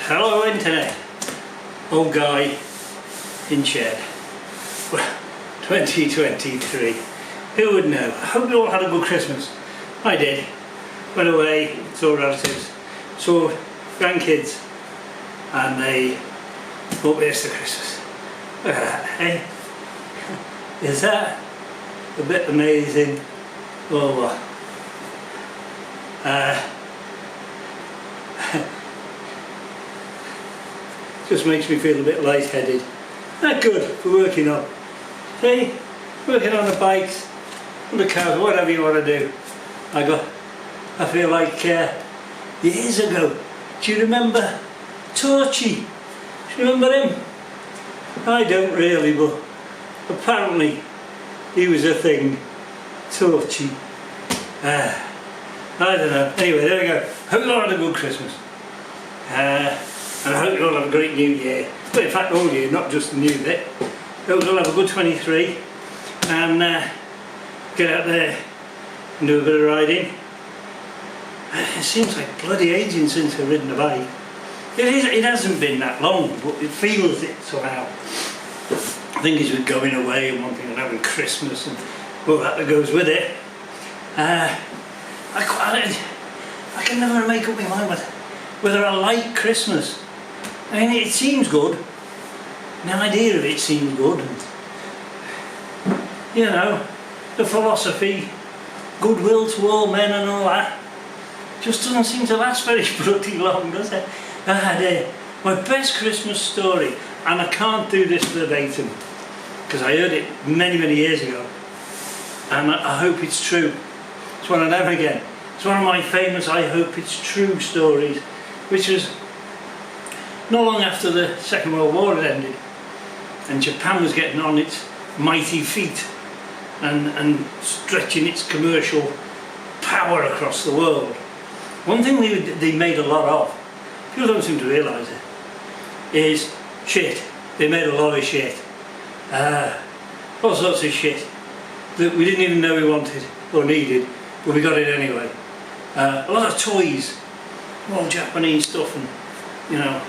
Hello Internet, old guy in shed. Well, 2023, who would know? I hope you all had a good Christmas. I did. Went away, saw relatives, saw grandkids, and they bought me this for Christmas. Hey, is that a bit amazing or what? Just makes me feel a bit lightheaded. Not good for working on. See, working on the bikes, on the cars, whatever you want to do. I feel like years ago. Do you remember Torchy? Do you remember him? I don't really, but apparently he was a thing. Torchy. I don't know. Anyway, there we go. Hope you all had a good Christmas. And I hope you all have a great new year. Well, in fact, all year, not just the new bit. Hope you all have a good 23 and get out there and do a bit of riding. It seems like bloody aging since I've ridden a bike. It hasn't been that long, but it feels it somehow. I think as we're going away and one thing and having Christmas and all that goes with it. I can never make up my mind whether I like Christmas. I mean, it seems good. The idea of it seems good. And, you know, the philosophy, goodwill to all men and all that, just doesn't seem to last very bloody long, does it? I had my best Christmas story, and I can't do this verbatim because I heard it many, many years ago, and I hope it's true. It's one of them again. It's one of my famous I hope it's true stories, which was not long after the Second World War had ended and Japan was getting on its mighty feet and stretching its commercial power across the world. One thing they made a lot of, people don't seem to realise it, is shit. They made a lot of shit. All sorts of shit that we didn't even know we wanted or needed, but we got it anyway. A lot of toys, all Japanese stuff, and you know.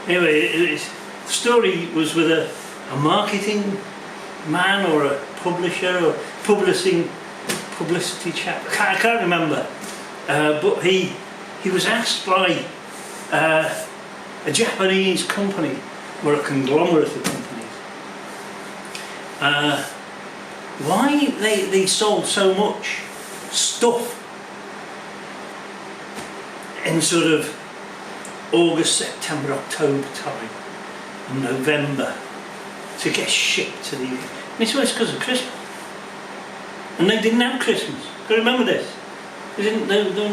Anyway, the story was with a marketing man or a publisher or publicity chap. I can't remember, but he was asked by a Japanese company or a conglomerate of companies why they sold so much stuff in sort of August, September, October time and November to get shipped to the UK. And it's always because of Christmas. And they didn't have Christmas. You remember this? They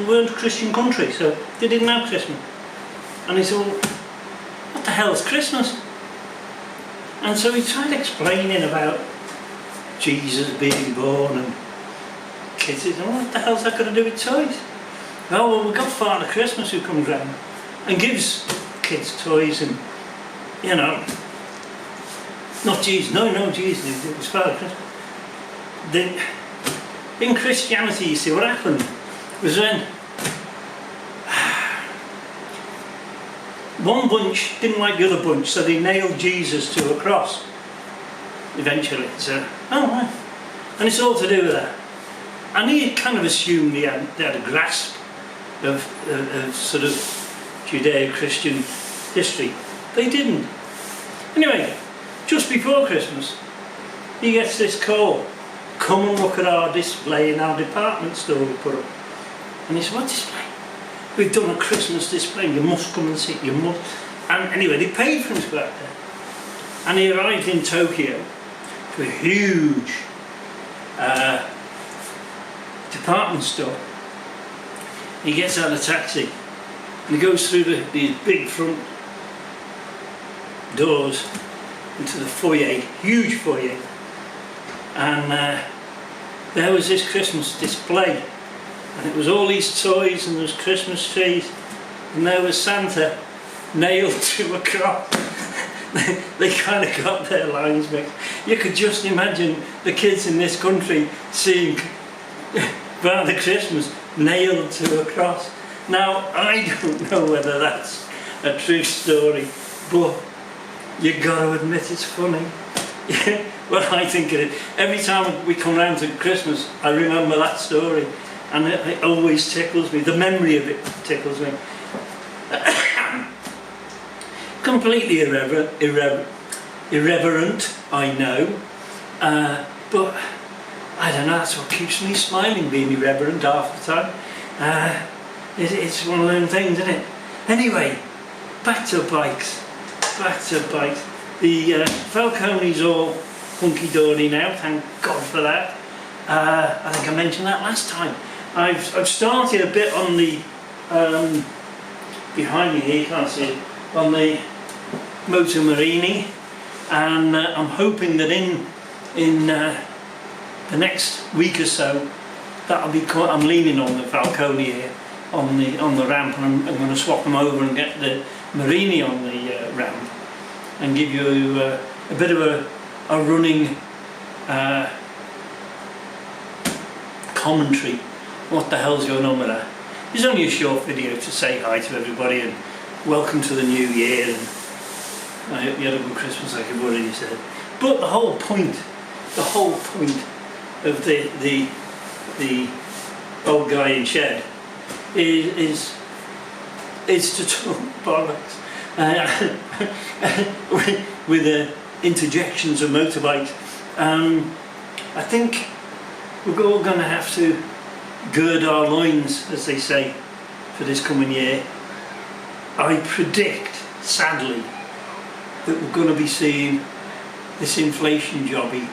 weren't a Christian country, so they didn't have Christmas. And he said, well, what the hell is Christmas? And so he tried explaining about Jesus being born and kids said, oh, what the hell's that got to do with toys? Oh, well, we've got Father Christmas who comes round and gives kids toys and, you know, not Jesus, no Jesus, it was Father Christmas. Then, in Christianity, you see, what happened was when one bunch didn't like the other bunch, so they nailed Jesus to a cross eventually. So, oh, right. And it's all to do with that. And he kind of assumed they had a grasp of sort of Judeo-Christian history. They didn't. Anyway, just before Christmas, he gets this call. Come and look at our display in our department store we put up. And he said, what display? We've done a Christmas display, you must come and see it, you must. And anyway, they paid for him to go out there. And he arrived in Tokyo to a huge department store. He gets out of the taxi and he goes through these big front doors into the foyer, huge foyer, and there was this Christmas display, and it was all these toys and there was Christmas trees, and there was Santa nailed to a cross. They kind of got their lines mixed. You could just imagine the kids in this country seeing Father Christmas nailed to a cross. Now, I don't know whether that's a true story, but you got to admit it's funny. Well, I think it is. Every time we come round to Christmas, I remember that story, and it always tickles me. The memory of it tickles me. Completely irreverent, I know, but I don't know, that's what keeps me smiling, being irreverent half the time. It's one of them things, isn't it? Anyway, back to bikes. The Falcone's all hunky-dory now, thank God for that. I think I mentioned that last time. I've started a bit on the, behind me here, you can't see it, on the Motorbike, and I'm hoping that in the next week or so, that'll be. I'm leaning on the Falcone here on the ramp, and I'm going to swap them over and get the Marini on the ramp, and give you a bit of a running commentary. What the hell's going on with that? It's only a short video to say hi to everybody and welcome to the new year, and I hope you had a good Christmas, like I've already said. But the whole point of the old guy in shed is to talk bollocks with interjections of motorbikes. I think we're all going to have to gird our loins, as they say, for this coming year. I predict, sadly, that we're going to be seeing this inflation jobby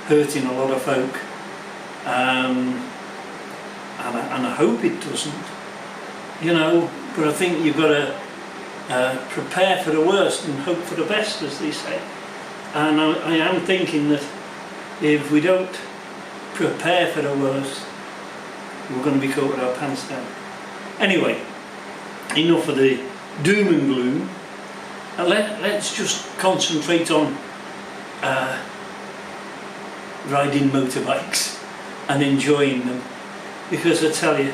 hurting a lot of folk, and I hope it doesn't, you know, but I think you've got to prepare for the worst and hope for the best, as they say. And I am thinking that if we don't prepare for the worst, we're going to be caught with our pants down. Anyway, enough of the doom and gloom. Let's just concentrate on riding motorbikes and enjoying them, because I tell you,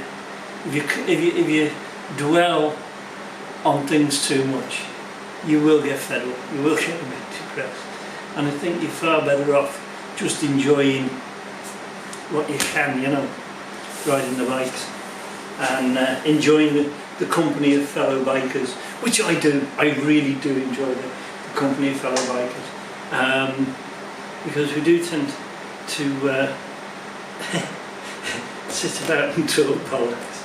if you dwell on things too much, you will get fed up, you will get a bit depressed, and I think you're far better off just enjoying what you can, you know, riding the bikes and enjoying the company of fellow bikers, which I do. I really do enjoy the company of fellow bikers, because we do tend to sit about and talk bollocks.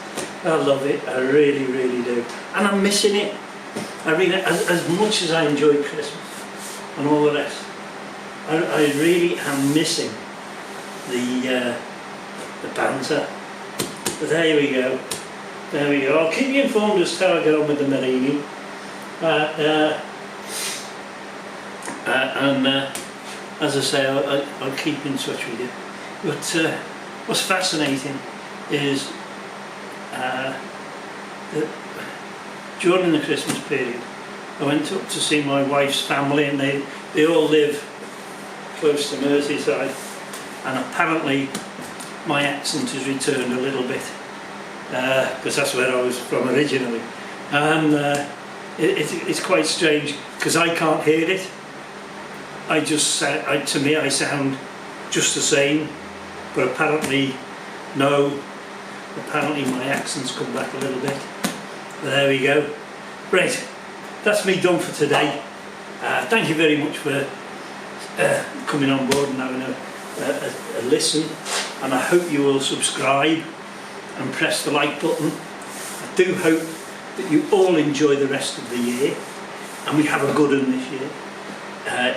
I love it, I really, really do, and I'm missing it. I mean, as much as I enjoy Christmas and all the rest, I really am missing the banter. But there we go. I'll keep you informed as to how I get on with the Marini. And as I say, I'll keep in touch with you. But what's fascinating is that during the Christmas period, I went up to see my wife's family, and they all live close to Merseyside, and apparently my accent has returned a little bit, because that's where I was from originally, and it's quite strange because I can't hear it. To me I sound just the same, but apparently no. Apparently my accent's come back a little bit. But there we go. Right, that's me done for today. Thank you very much for coming on board and having a listen, and I hope you will subscribe and press the like button. I do hope that you all enjoy the rest of the year, and we have a good one this year,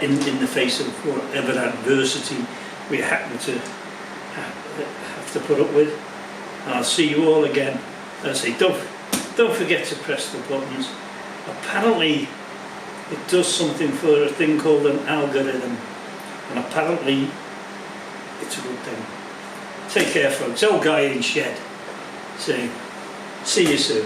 in the face of whatever adversity we happen to have to put up with. And I'll see you all again. As I say, don't forget to press the buttons. Apparently it does something for a thing called an algorithm, and apparently it's a good thing. Take care, folks. Old guy in shed saying, see you soon.